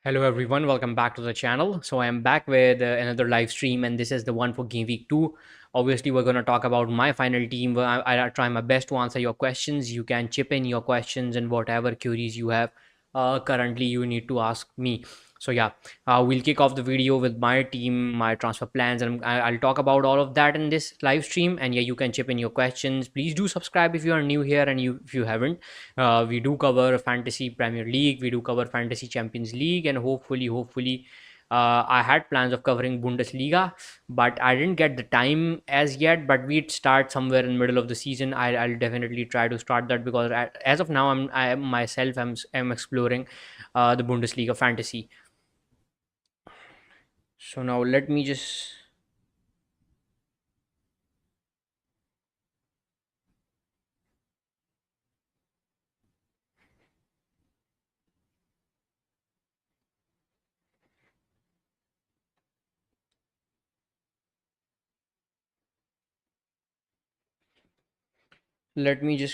Hello everyone, welcome back to the channel. So I am back with another live stream, and this is the one for Game Week 2. Obviously, we're going to talk about my final team. I'll try my best to answer your questions. You can chip in your questions and whatever queries you have currently you need to ask me. So yeah, we'll kick off the video with my team, my transfer plans, and I'll talk about all of that in this live stream. And yeah, you can chip in your questions. Please do subscribe if you are new here, and if you haven't. We do cover fantasy Premier League, we do cover fantasy Champions League, and hopefully I had plans of covering Bundesliga, but I didn't get the time as yet. But we'd start somewhere in the middle of the season. I'll definitely try to start that because as of now, I myself am exploring the Bundesliga fantasy. So now let me just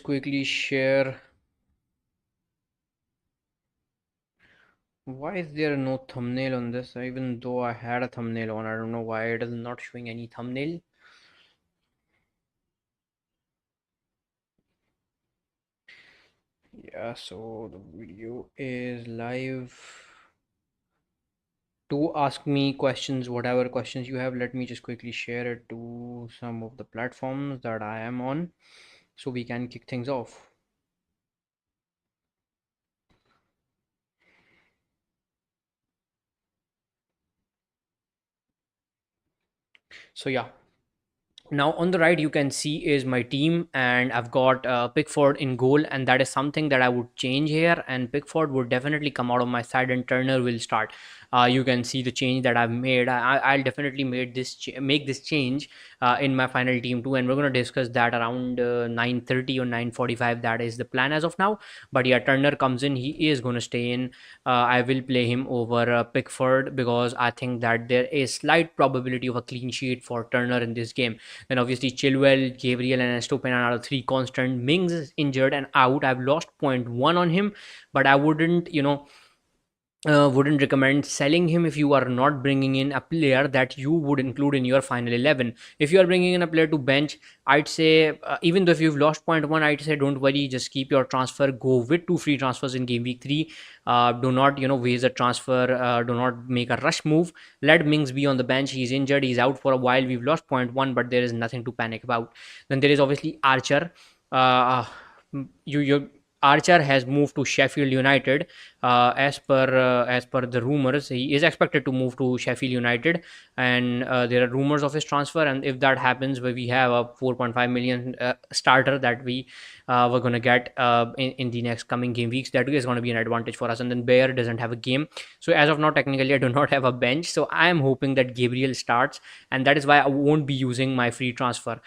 quickly share. Why is there no thumbnail on this? Even though I had a thumbnail on, I don't know why it is not showing any thumbnail. Yeah, so the video is live. To ask me questions, whatever questions you have, let me just quickly share it to some of the platforms that I am on so we can kick things off. So yeah, now on the right you can see is my team, and I've got Pickford in goal, and that is something that I would change here, and Pickford would definitely come out of my side and Turner will start. You can see the change that I've made. I'll definitely make this change in my final team too, and we're going to discuss that around 9:30 or 9:45. That is the plan as of now. But yeah, Turner comes in, he is going to stay in. I will play him over Pickford because I think that there is slight probability of a clean sheet for Turner in this game. Then obviously Chilwell, Gabriel, and Estopinan are the three constant. Mings is injured and out. I've lost point 0.1 on him, but I wouldn't recommend selling him if you are not bringing in a player that you would include in your final 11. If you are bringing in a player to bench, I'd say even though if you've lost point 0.1, I'd say don't worry, just keep your transfer, go with two free transfers in game week 3. Do not waste a transfer, do not make a rush move. Let Mings be on the bench. He's injured, he's out for a while. We've lost point 0.1, but there is nothing to panic about. Then there is obviously Archer. uh, you Archer has moved to Sheffield United. As per the rumors, he is expected to move to Sheffield United, and there are rumors of his transfer. And if that happens, where we have a 4.5 million starter that we're gonna get in the next coming game weeks, that is going to be an advantage for us. And then Bayer doesn't have a game, so as of now, technically, I do not have a bench. So I am hoping that Gabriel starts, and that is why I won't be using my free transfer.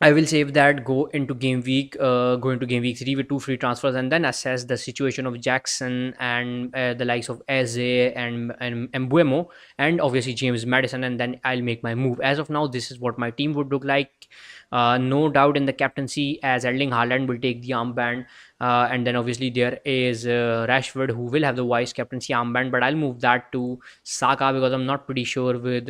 I will save that, go into game week 3 with two free transfers, and then assess the situation of Jackson and the likes of Eze and Mbuemo, and obviously James Madison, and then I'll make my move. As of now, this is what my team would look like. No doubt in the captaincy, as Erling Haaland will take the armband, and then obviously there is Rashford, who will have the vice captaincy armband, but I'll move that to Saka because I'm not pretty sure with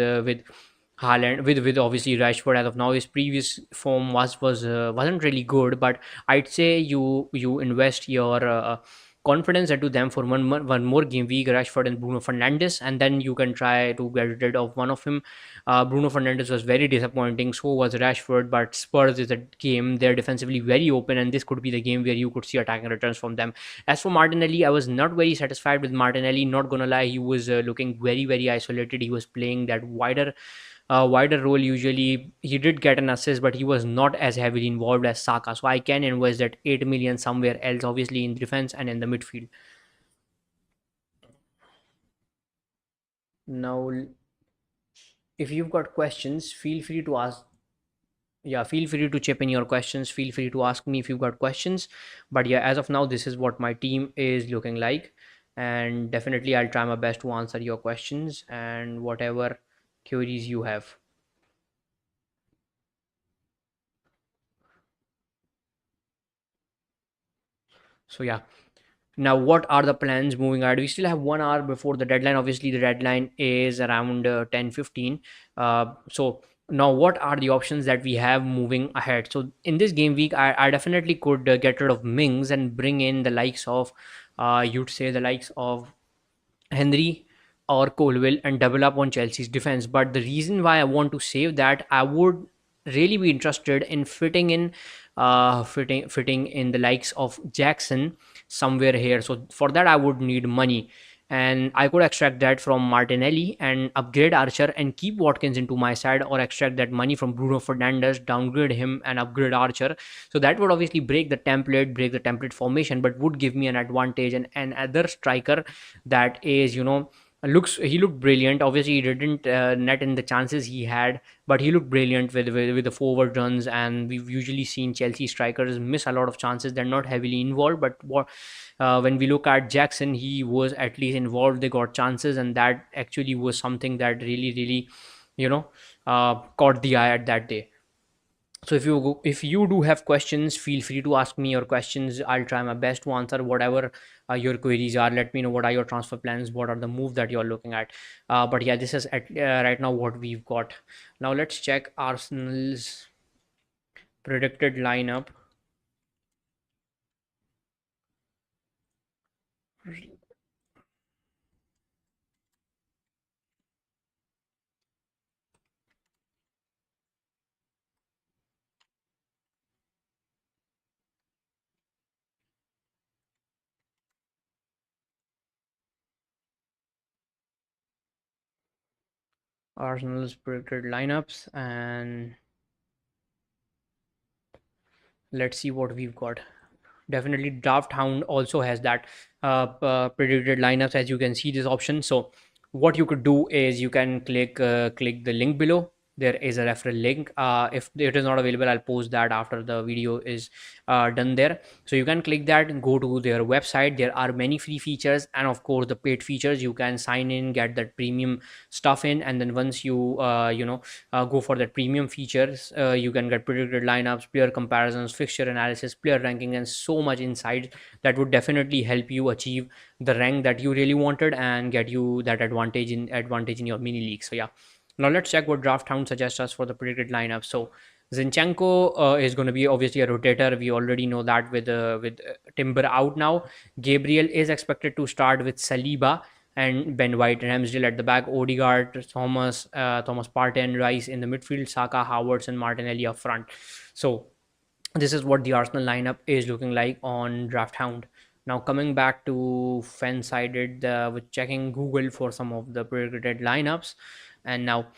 Haaland, with obviously Rashford. As of now, his previous form wasn't really good, but I'd say you invest your confidence into them for one more game week, Rashford and Bruno Fernandes, and then you can try to get rid of one of him. Bruno Fernandes was very disappointing, so was Rashford, but Spurs is a game, they're defensively very open, and this could be the game where you could see attacking returns from them. As for Martinelli, I was not very satisfied with Martinelli, not gonna lie. He was looking very isolated. He was playing that wider role. Usually he did get an assist, but he was not as heavily involved as Saka. So I can invest that 8 million somewhere else, obviously in defense and in the midfield. Now, if you've got questions, feel free to ask. Yeah, feel free to chip in your questions. Feel free to ask me if you've got questions. But yeah, as of now, this is what my team is looking like, and definitely I'll try my best to answer your questions and whatever queries you have. So yeah, Now, what are the plans moving ahead? We still have 1 hour before the deadline. Obviously, the deadline is around 10:15. So now, what are the options that we have moving ahead? So in this game week, I definitely could get rid of Mings and bring in the likes of, you'd say the likes of Henry or Colwell and double up on Chelsea's defense. But the reason why I want to save that, I would really be interested in fitting in the likes of Jackson somewhere here. So for that, I would need money. And I could extract that from Martinelli and upgrade Archer and keep Watkins into my side, or extract that money from Bruno Fernandes, downgrade him and upgrade Archer. So that would obviously break the template formation, but would give me an advantage and another striker that is, he looked brilliant. Obviously he didn't net in the chances he had, but he looked brilliant with the forward runs. And we've usually seen Chelsea strikers miss a lot of chances. They're not heavily involved, but when we look at Jackson, he was at least involved. They got chances, and that actually was something that really you know caught the eye at that day. So if you do have questions, feel free to ask me your questions. I'll try my best to answer whatever your queries are. Let me know what are your transfer plans, what are the moves that you're looking at. But yeah, this is right now what we've got. Now let's check Arsenal's predicted lineup. Arsenal's predicted lineups, and let's see what we've got. Definitely Draft Hound also has that predicted lineups, as you can see this option. So what you could do is you can click the link below. There is a referral link. If it is not available, I'll post that after the video is done there. So you can click that and go to their website. There are many free features and of course the paid features. You can sign in, get that premium stuff in, and then once you go for that premium features, you can get predicted lineups, player comparisons, fixture analysis, player ranking, and so much insight that would definitely help you achieve the rank that you really wanted and get you that advantage in your mini league. So yeah, now let's check what Draft Hound suggests us for the predicted lineup. So Zinchenko is going to be obviously a rotator. We already know that with Timber out now. Gabriel is expected to start with Saliba and Ben White, Ramsdale at the back, Odegaard, Thomas Partey, and Rice in the midfield, Saka, Havertz, and Martinelli up front. So this is what the Arsenal lineup is looking like on Draft Hound. Now coming back to Fansided, with checking Google for some of the predicted lineups, and now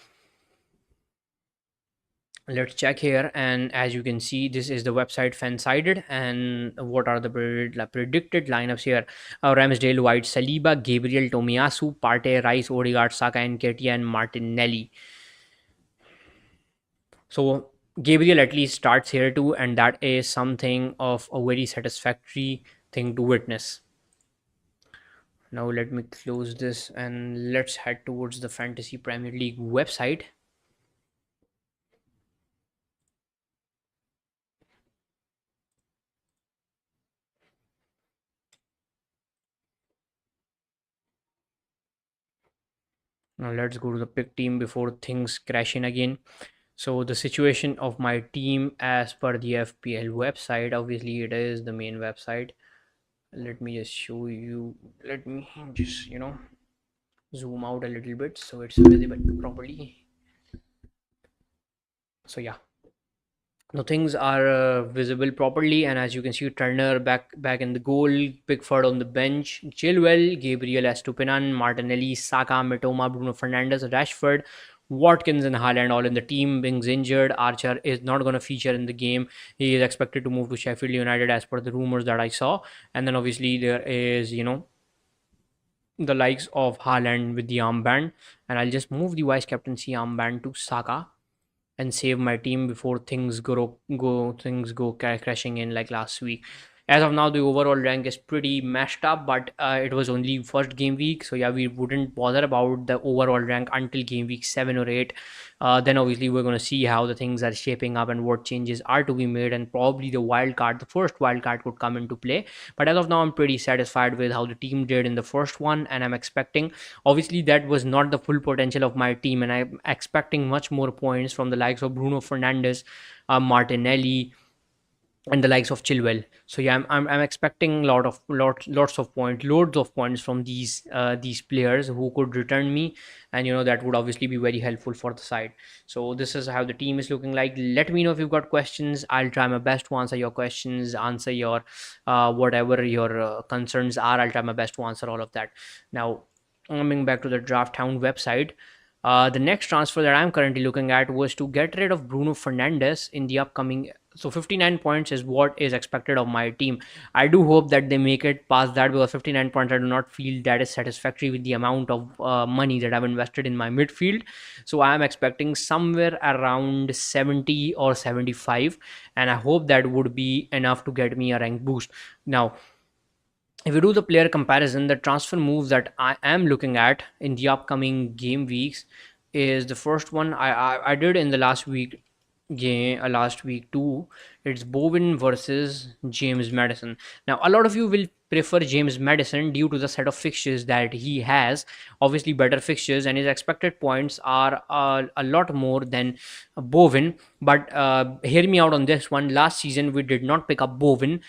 let's check here. And as you can see, this is the website Fansided, and what are the predicted lineups here? Ramsdale, White, Saliba, Gabriel, Tomiyasu, Partey, Rice, Odegaard, Saka, Nketiah, and Martinelli. So Gabriel at least starts here too, and that is something of a very satisfactory thing to witness. Now let me close this and let's head towards the Fantasy Premier League website. Now let's go to the pick team before things crash in again. So the situation of my team as per the FPL website, obviously it is the main website. Let me just show you. Let me just zoom out a little bit so it's visible properly. So yeah, no, things are visible properly, and as you can see, Turner back in the goal, Pickford on the bench, Chilwell, Gabriel Estupinan, Martinelli, Saka, Mitoma, Bruno Fernandes, Rashford, Watkins, and Haaland all in the team. Being injured, Archer is not going to feature in the game. He is expected to move to Sheffield United as per the rumors that I saw. And then obviously there is the likes of Haaland with the armband, and I'll just move the vice captaincy armband to Saka and save my team before things go crashing in like last week. As of now, the overall rank is pretty mashed up, but it was only first game week, so yeah, we wouldn't bother about the overall rank until game week 7 or 8. Then obviously we're going to see how the things are shaping up and what changes are to be made, and probably the first wild card could come into play. But as of now, I'm pretty satisfied with how the team did in the first one, and I'm expecting, obviously that was not the full potential of my team, and I'm expecting much more points from the likes of Bruno Fernandes, Martinelli, and the likes of Chilwell. So yeah, I'm expecting lots of points from these players who could return me, and that would obviously be very helpful for the side. So this is how the team is looking like. Let me know if you've got questions. I'll try my best to answer your questions, answer your whatever your concerns are. I'll try my best to answer all of that. Now, coming back to the Draft Hound website. The next transfer that I'm currently looking at was to get rid of Bruno Fernandes in the upcoming. So 59 points is what is expected of my team. I do hope that they make it past that, because 59 points, I do not feel that is satisfactory with the amount of money that I've invested in my midfield. So I am expecting somewhere around 70 or 75, and I hope that would be enough to get me a rank boost. Now, if you do the player comparison, the transfer moves that I am looking at in the upcoming game weeks is the first one I did in the last week game last week too. It's Bowen versus James Madison. Now, a lot of you will prefer James Madison due to the set of fixtures that he has. Obviously, better fixtures, and his expected points are a lot more than Bowen. But hear me out on this one. Last season, we did not pick up Bowen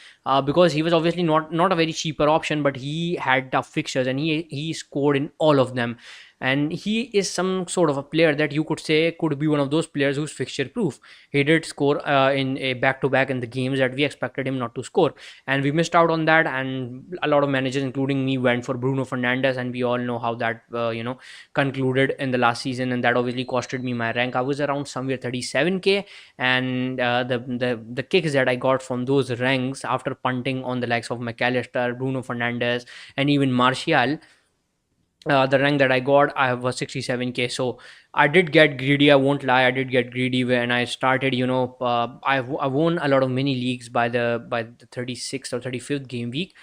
because he was obviously not a very cheaper option, but he had tough fixtures, and he scored in all of them. And he is some sort of a player that you could say could be one of those players who's fixture proof. He did score in a back to back in the games that we expected him not to score, and we missed out on that. And a lot of managers, including me, went for Bruno Fernandes, and we all know how that concluded in the last season, and that obviously costed me my rank. I was around somewhere 37k, and the kicks that I got from those ranks after punting on the likes of McAllister, Bruno Fernandes, and even Martial, the rank that I got, I was 67k. So I did get greedy. I won't lie. I did get greedy when I started. I won a lot of mini leagues by the 36th or 35th game week,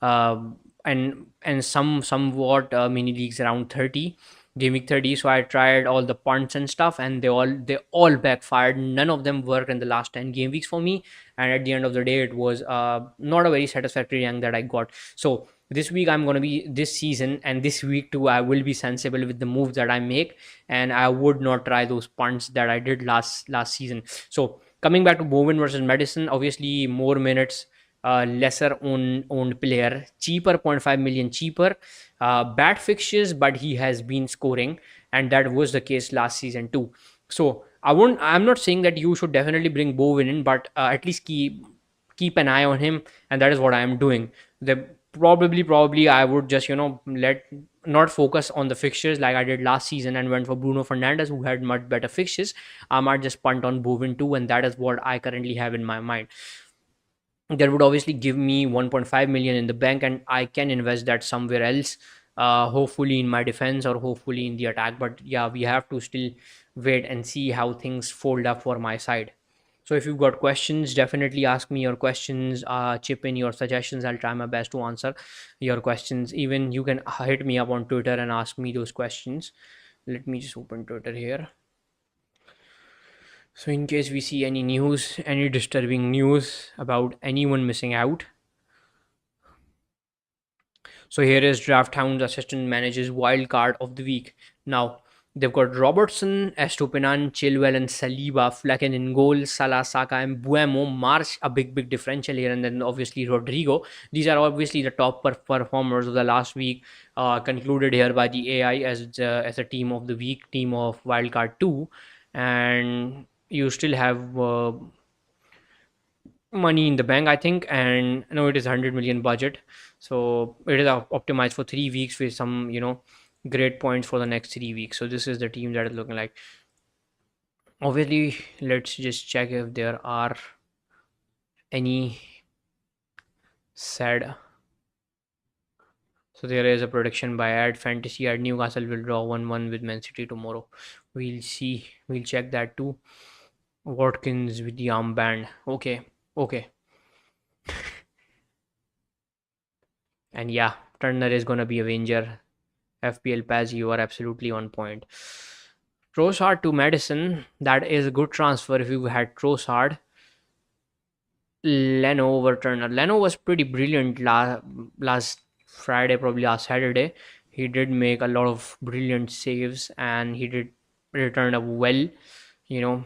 and somewhat mini leagues around 30 game week 30. So I tried all the punts and stuff, and they all backfired. None of them worked in the last 10 game weeks for me, and at the end of the day, it was not a very satisfactory rank that I got. So this week I'm going to be, this season and this week too, I will be sensible with the moves that I make, and I would not try those punts that I did last season. So coming back to Bowen versus Madison, obviously more minutes, lesser owned player, cheaper, 0.5 million cheaper, bad fixtures, but he has been scoring, and that was the case last season too. So I'm not saying that you should definitely bring Bowen in, but at least keep an eye on him, and that is what I am doing. The probably I would just let not focus on the fixtures like I did last season and went for Bruno Fernandes, who had much better fixtures. I might just punt on Bowen too, and that is what I currently have in my mind. That would obviously give me 1.5 million in the bank, and I can invest that somewhere else, hopefully in my defense or hopefully in the attack. But yeah, we have to still wait and see how things fold up for my side. So if you've got questions, definitely ask me your questions, chip in your suggestions. I'll try my best to answer your questions. Even you can hit me up on Twitter and ask me those questions. Let me just open Twitter here. So in case we see any news, any disturbing news about anyone missing out. So here is Draft Hound's assistant manager's wild card of the week. Now, they've got Robertson, Estupinan, Chilwell, and Saliba, Flecken in goal, Salah, Saka, and Buemo. March, a big differential here, and then obviously Rodrigo. These are obviously the top performers of the last week, concluded here by the AI as a team of the week, team of wildcard 2. And you still have money in the bank, I think, and no, it is 100 million budget, so it is optimized for 3 weeks with some great points for the next 3 weeks. So this is the team that is looking like. Obviously, let's just check if there are any sad. So there is a prediction by Ad Fantasy at Newcastle will draw 1-1 with Man City tomorrow. We'll see, we'll check that too. Watkins with the armband. Okay. And yeah, Turner is gonna be a Avenger. FPL Paz, you are absolutely on point. Trossard to Madison, that is a good transfer if you had Trossard. Leno over Turner. Leno was pretty brilliant last Friday, probably last Saturday. He did make a lot of brilliant saves and he did return a well, you know,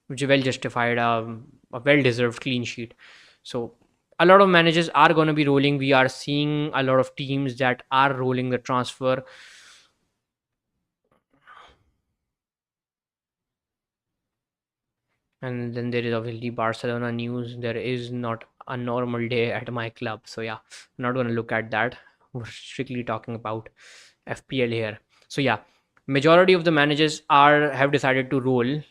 which well justified a well deserved clean sheet. So a lot of managers are going to be rolling. We are seeing a lot of teams that are rolling the transfer. And then there is obviously Barcelona news. There is not a normal day at my club. So yeah, I'm not going to look at that. We're strictly talking about FPL here. So yeah, majority of the managers are have decided to roll,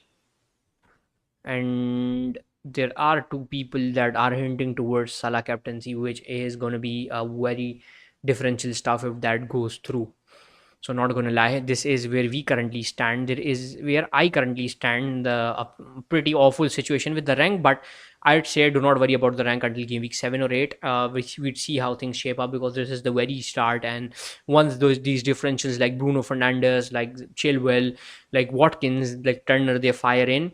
and there are two people that are hinting towards Salah captaincy, which is going to be a very differential stuff if that goes through. So not gonna lie, this is where we currently stand. There is where I currently stand. A pretty awful situation with the rank, but I'd say do not worry about the rank until game week 7 or 8, which we'd see how things shape up, because this is the very start. And once these differentials like Bruno Fernandes, like Chilwell, like Watkins, like Turner, they fire in,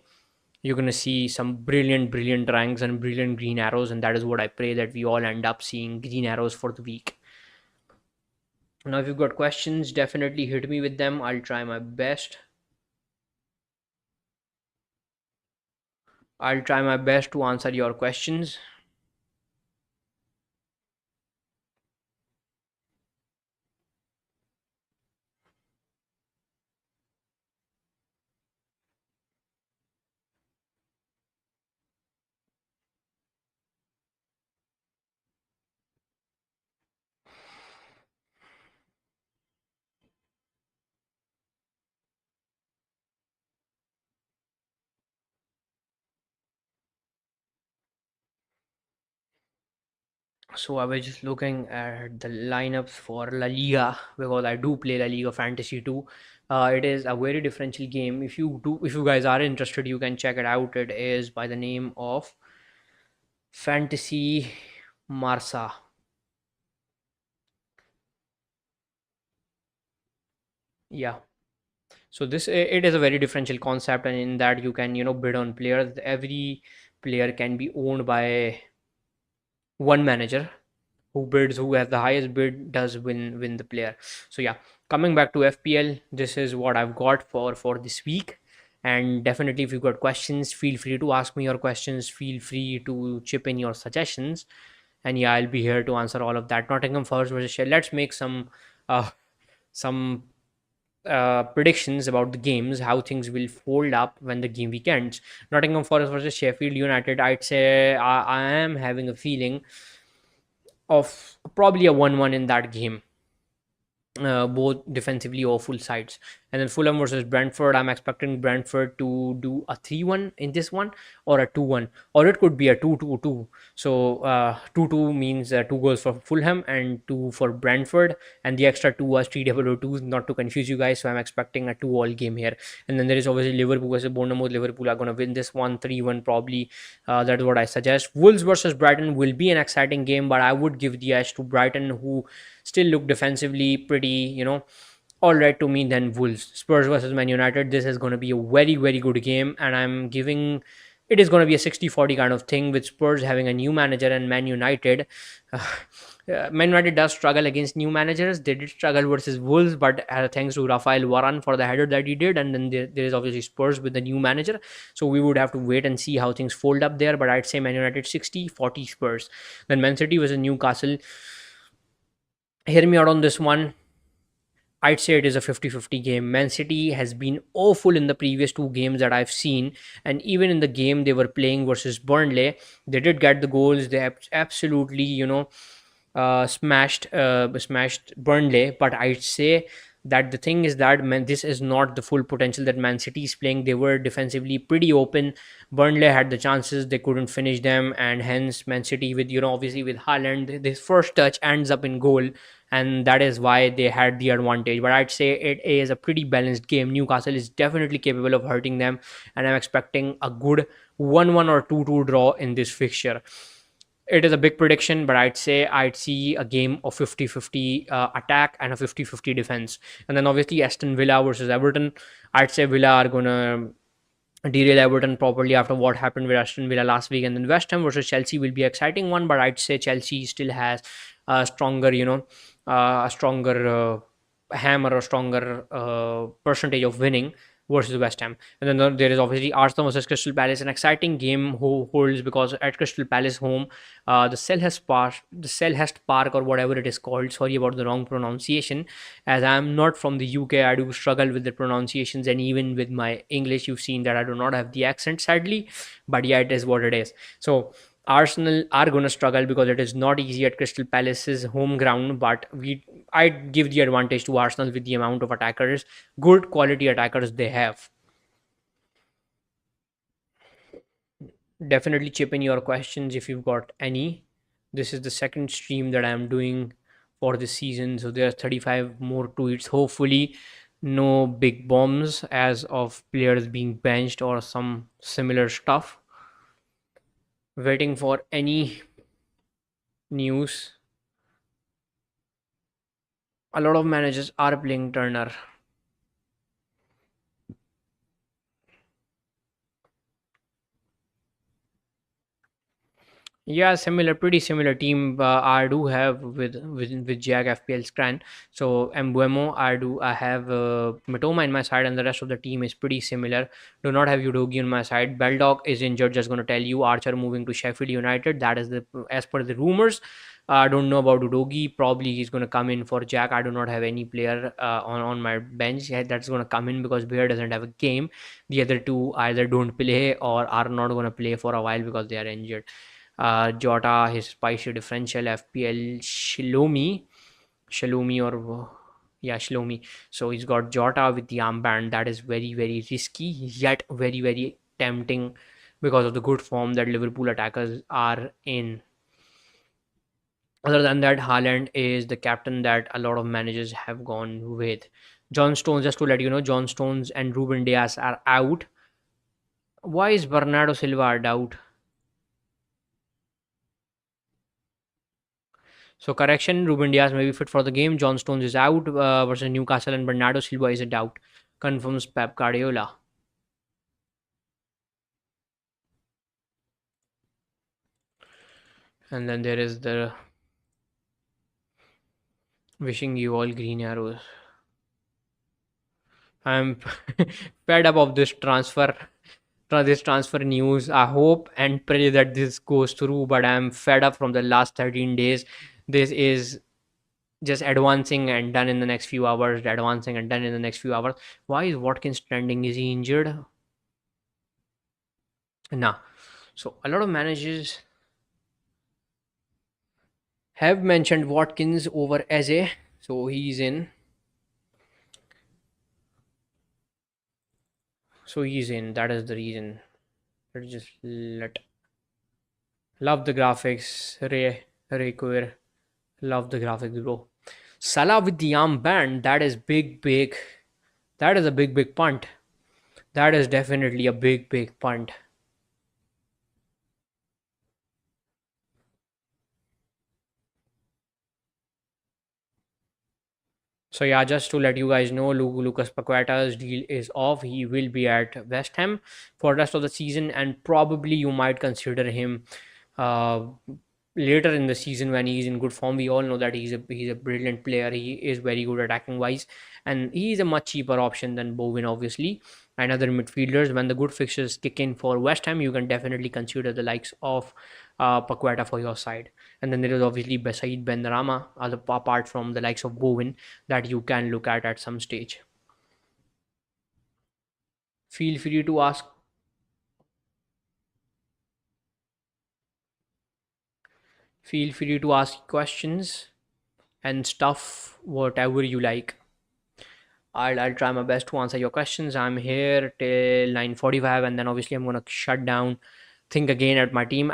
you're gonna see some brilliant ranks and brilliant green arrows, and that is what I pray that we all end up seeing green arrows for the week. Now, if you've got questions, definitely hit me with them. I'll try my best. I'll try my best to answer your questions. So I was just looking at the lineups for La Liga, because I do play La Liga Fantasy too. It is a very differential game. If you guys are interested, you can check it out. It is by the name of Fantasy Marsa. Yeah. So this it is a very differential concept, and in that you can bid on players. Every player can be owned by one manager. Who has the highest bid does win the player. So yeah, coming back to FPL, this is what I've got for this week. And definitely, if you've got questions, feel free to ask me your questions. Feel free to chip in your suggestions, and yeah, I'll be here to answer all of that. Nottingham Forest versus Sheffield. Let's make some predictions about the games, how things will fold up when the game weekends. Nottingham Forest versus Sheffield United. I'd say I am having a feeling of probably a 1-1 in that game. Both defensively awful sides. And then Fulham versus Brentford, I'm expecting Brentford to do a 3-1 in this one, or a 2-1, or it could be a 2-2-2. So 2-2 means 2 goals for Fulham and 2 for Brentford, and the extra 2 was 3-2, not to confuse you guys. So I'm expecting a 2-all game here. And then there is obviously Liverpool versus Bournemouth. Liverpool are going to win this one 3-1 probably. That's what I suggest. Wolves versus Brighton will be an exciting game, but I would give the edge to Brighton, who still look defensively pretty, all right to me, than Wolves. Spurs versus Man United. This is going to be a very good game, and I'm giving it is going to be a 60-40 kind of thing, with Spurs having a new manager and Man United. Man United does struggle against new managers. They did struggle versus Wolves, but thanks to Rafael Varane for the header that he did. And then there is obviously Spurs with the new manager. So we would have to wait and see how things fold up there. But I'd say Man United 60-40 Spurs. Then Man City versus Newcastle. Hear me out on this one. I'd say it is a 50-50 game. Man City has been awful in the previous two games that I've seen. And even in the game they were playing versus Burnley, they did get the goals. They absolutely, smashed Burnley. But I'd say that the thing is that this is not the full potential that Man City is playing. They were defensively pretty open. Burnley had the chances, they couldn't finish them, and hence Man City, with obviously with Haaland, this first touch ends up in goal, and that is why they had the advantage. But I'd say it is a pretty balanced game. Newcastle is definitely capable of hurting them, and I'm expecting a good 1-1 or 2-2 draw in this fixture. It is a big prediction, but I'd say I'd see a game of 50-50 attack and a 50-50 defense. And then obviously Aston Villa versus Everton. I'd say Villa are going to derail Everton properly after what happened with Aston Villa last week. And then West Ham versus Chelsea will be an exciting one, but I'd say Chelsea still has a stronger, a stronger hammer or stronger percentage of winning versus West Ham. And then there is obviously Arsenal versus Crystal Palace, an exciting game who holds because at Crystal Palace home, the Selhurst Park or whatever it is called. Sorry about the wrong pronunciation, as I'm not from the UK. I do struggle with the pronunciations, and even with my English, you've seen that I do not have the accent, sadly. But yeah, it is what it is. So Arsenal are going to struggle because it is not easy at Crystal Palace's home ground. But I'd give the advantage to Arsenal with the amount of attackers, good quality attackers they have. Definitely chip in your questions if you've got any. This is the second stream that I'm doing for this season, so there are 35 more tweets. Hopefully, no big bombs as of players being benched or some similar stuff. Waiting for any news. A lot of managers are playing Turner. Yeah, similar, pretty similar team. I do have with Jag FPL Scran. So Mbuemo, I have Matoma in my side, and the rest of the team is pretty similar. Do not have Udogi on my side. Beldock is injured. Just gonna tell you, Archer moving to Sheffield United. That is the as per the rumors. I don't know about Udogi. Probably he's gonna come in for Jack. I do not have any player on my bench that's gonna come in because Bear doesn't have a game. The other two either don't play or are not gonna play for a while because they are injured. Jota, his spicy differential, FPL Shalomi or yeah, Shlomi. So he's got Jota with the armband. That is very, very risky, yet very, very tempting because of the good form that Liverpool attackers are in. Other than that, Haaland is the captain that a lot of managers have gone with. John Stones, just to let you know, John Stones and Ruben Diaz are out. Why is Bernardo Silva out? So correction, Ruben Diaz may be fit for the game. John Stones is out versus Newcastle, and Bernardo Silva is a doubt. Confirms Pep Guardiola. And then there is the wishing you all green arrows. I'm fed up of this transfer news. I hope and pray that this goes through, but I'm fed up from the last 13 days. This is just advancing and done in the next few hours, advancing and done in the next few hours. Why is Watkins trending? Is he injured? Nah. So a lot of managers have mentioned Watkins over Eze, so he's in. So he's in. That is the reason. Let's just let. Love the graphics, Ray Queer. Love the graphics, bro. Salah with the armband. That is big, big. That is a big, big punt. That is definitely a big, big punt. So yeah, just to let you guys know, Lucas Paqueta's deal is off. He will be at West Ham for the rest of the season, and probably you might consider him uh, later in the season when he's in good form. We all know that he's a brilliant player. He is very good attacking wise, and he's a much cheaper option than Bowen, obviously, and other midfielders. When the good fixtures kick in for West Ham, you can definitely consider the likes of Paqueta for your side. And then there is obviously Besaid Benrahma, apart from the likes of Bowen, that you can look at some stage. Feel free to ask. Feel free to ask questions and stuff, whatever you like. I'll try my best to answer your questions. I'm here till 9:45, and then obviously I'm gonna shut down. Think again at my team.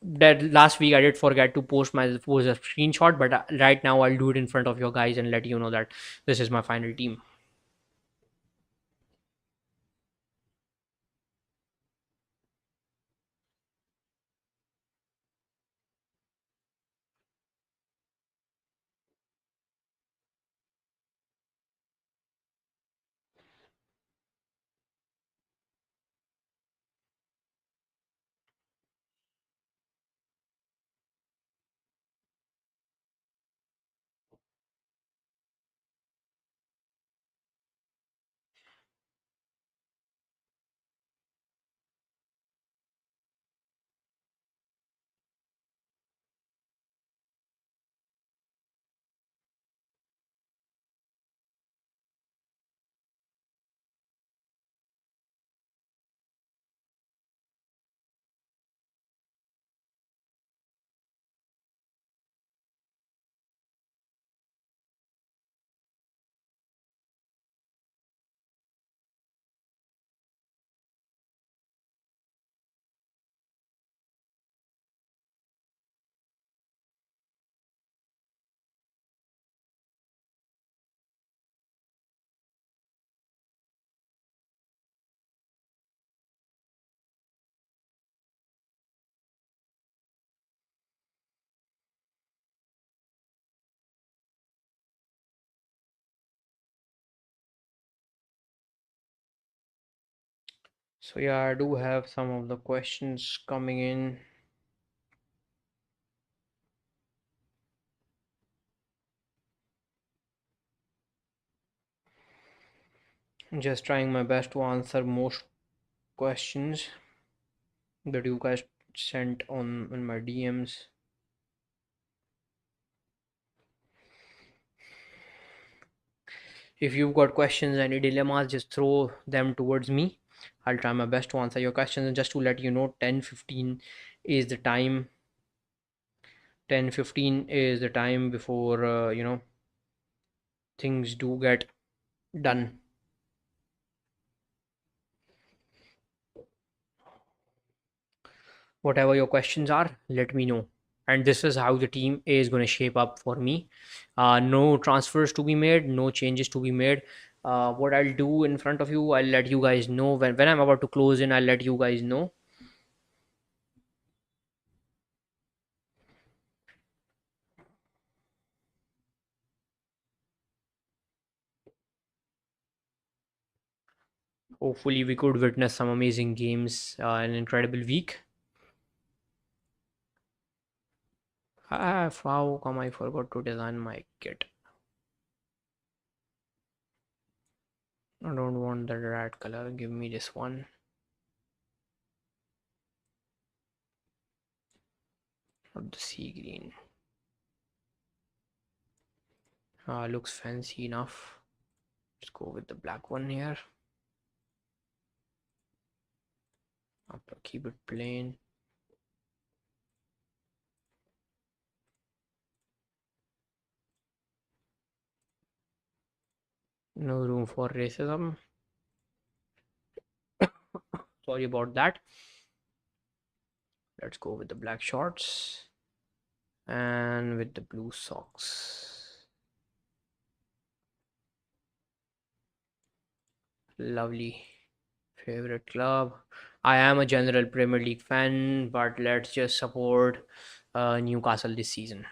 That last week I did forget to post a screenshot, but right now I'll do it in front of your guys and let you know that this is my final team. So yeah, I do have some of the questions coming in. Just trying my best to answer most questions that you guys sent on in my DMs. If you've got questions, any dilemmas, just throw them towards me. I'll try my best to answer your questions. And just to let you know, 10:15 is the time. 10:15 is the time before things do get done. Whatever your questions are, let me know. And this is how the team is going to shape up for me. No transfers to be made, no changes to be made. What I'll do in front of you, I'll let you guys know when I'm about to close in. I'll let you guys know. Hopefully, we could witness some amazing games, an incredible week. How come I forgot to design my kit? I don't want the red color. Give me this one. Of the sea green. Looks fancy enough. Let's go with the black one here. Keep it plain. No room for racism. Sorry about that. Let's go with the black shorts and with the blue socks. Lovely. Favorite club. I am a general Premier League fan, but let's just support Newcastle this season.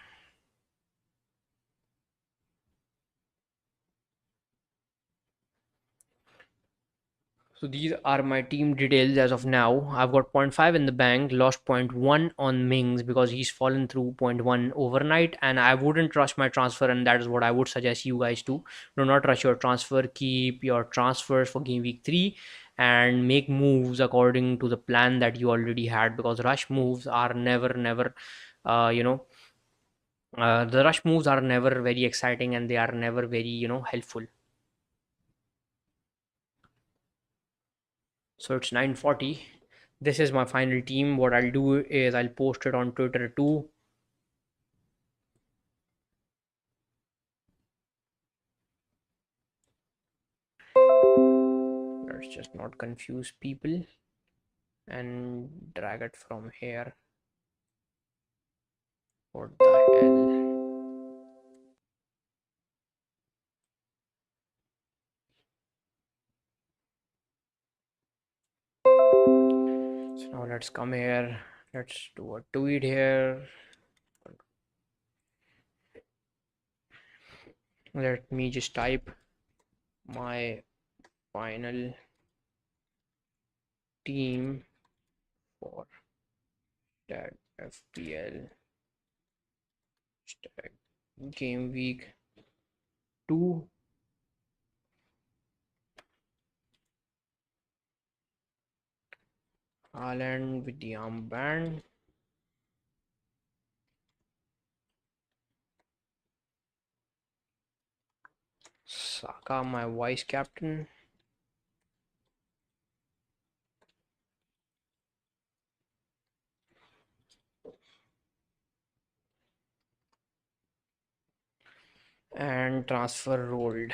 So these are my team details as of now. I've got point 0.5 in the bank, lost point 0.1 on Mings because he's fallen through point 0.1 overnight, and I wouldn't rush my transfer, and that is what I would suggest you guys to. Do not rush your transfer. Keep your transfers for game week 3 and make moves according to the plan that you already had, because rush moves are never uh, you know the rush moves are never very exciting, and they are never very helpful. So it's 9:40. This is my final team. What I'll do is I'll post it on Twitter too. Let's just not confuse people and drag it from here. What the hell? So now let's come here. Let's do a tweet here. Let me just type my final team for that FPL game week 2. Haaland with the armband. Saka, my vice captain. And transfer rolled.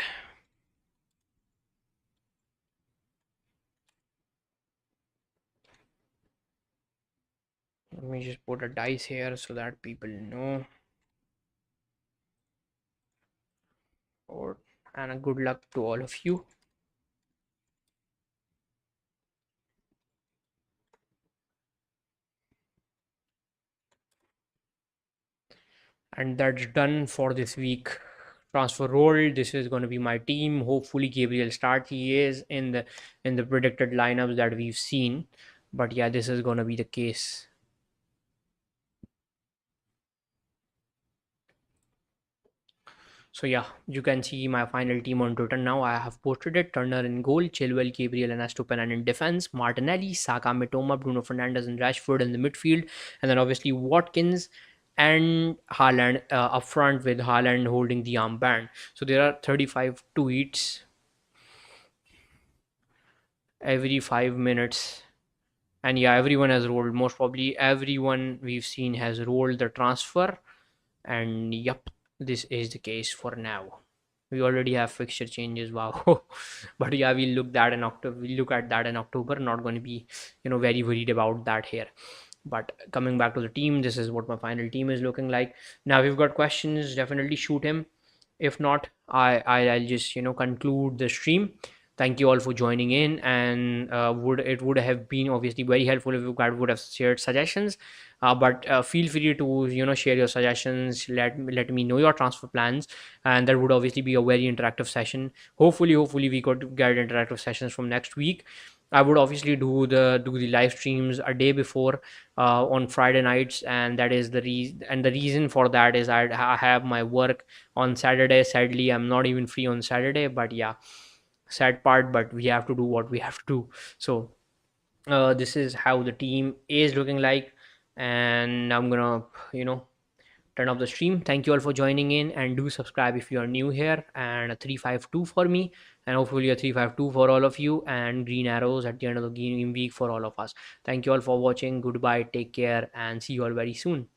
Let me just put a dice here so that people know. Or and a good luck to all of you. And that's done for this week. transfer rolled. This is going to be my team. Hopefully Gabriel start. He is in the predicted lineups that we've seen. But yeah, this is going to be the case. So yeah, you can see my final team on Twitter now. I have posted it. Turner in goal, Chilwell, Gabriel and Estupinan in defense, Martinelli, Saka, Mitoma, Bruno Fernandes and Rashford in the midfield, and then obviously Watkins and Haaland up front, with Haaland holding the armband. So there are 35 tweets every 5 minutes. And yeah, everyone has rolled. Most probably everyone we've seen has rolled the transfer. And yep, this is the case for now. We already have fixture changes. Wow. But yeah, we'll look that in October. We'll look at that in October. Not going to be, very worried about that here. But coming back to the team, this is what my final team is looking like. Now, if you've got questions, definitely shoot him. If not, I'll just conclude the stream. Thank you all for joining in, and would have been obviously very helpful if you guys would have shared suggestions. But feel free to share your suggestions. Let me know your transfer plans, and that would obviously be a very interactive session. Hopefully we could get interactive sessions from next week. I would obviously do the live streams a day before, on Friday nights, and that is the reason. And the reason for that is I have my work on Saturday. Sadly, I'm not even free on Saturday. But yeah, sad part. But we have to do what we have to do. So this is how the team is looking like, and I'm gonna turn off the stream. Thank you all for joining in, and do subscribe if you are new here. And a 352 for me, and hopefully a 352 for all of you, and green arrows at the end of the game week for all of us. Thank you all for watching. Goodbye, take care, and see you all very soon.